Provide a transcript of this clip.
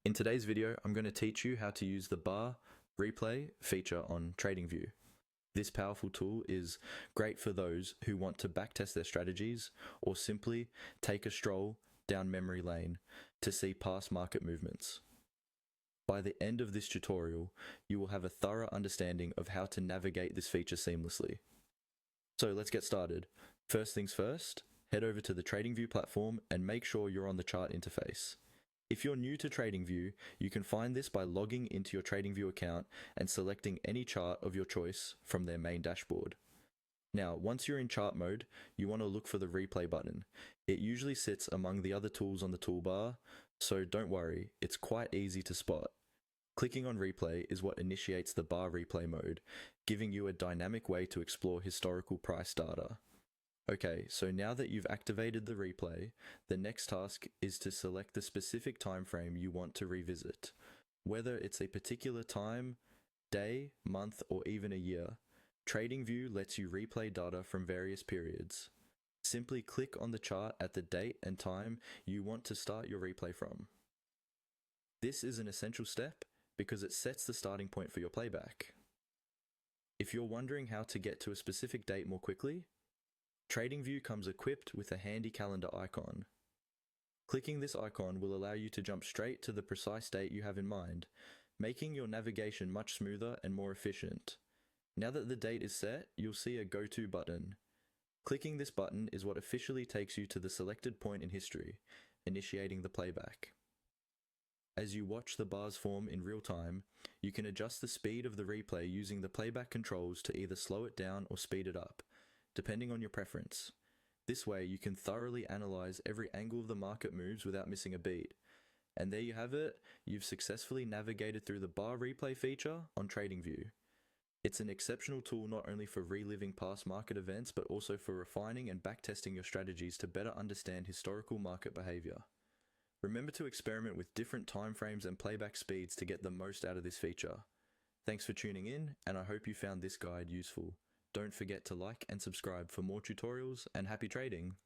In today's video, I'm going to teach you how to use the bar replay feature on TradingView. This powerful tool is great for those who want to backtest their strategies or simply take a stroll down memory lane to see past market movements. By the end of this tutorial, you will have a thorough understanding of how to navigate this feature seamlessly. So let's get started. First things first, head over to the TradingView platform and make sure you're on the chart interface. If you're new to TradingView, you can find this by logging into your TradingView account and selecting any chart of your choice from their main dashboard. Now, once you're in chart mode, you want to look for the replay button. It usually sits among the other tools on the toolbar, so don't worry, it's quite easy to spot. Clicking on replay is what initiates the bar replay mode, giving you a dynamic way to explore historical price data. Okay, so now that you've activated the replay, the next task is to select the specific time frame you want to revisit. Whether it's a particular time, day, month, or even a year, TradingView lets you replay data from various periods. Simply click on the chart at the date and time you want to start your replay from. This is an essential step because it sets the starting point for your playback. If you're wondering how to get to a specific date more quickly, TradingView comes equipped with a handy calendar icon. Clicking this icon will allow you to jump straight to the precise date you have in mind, making your navigation much smoother and more efficient. Now that the date is set, you'll see a Go To button. Clicking this button is what officially takes you to the selected point in history, initiating the playback. As you watch the bars form in real time, you can adjust the speed of the replay using the playback controls to either slow it down or speed it up, depending on your preference. This way you can thoroughly analyze every angle of the market moves without missing a beat. And there you have it, you've successfully navigated through the bar replay feature on TradingView. It's an exceptional tool not only for reliving past market events, but also for refining and backtesting your strategies to better understand historical market behavior. Remember to experiment with different time frames and playback speeds to get the most out of this feature. Thanks for tuning in, and I hope you found this guide useful. Don't forget to like and subscribe for more tutorials, and happy trading!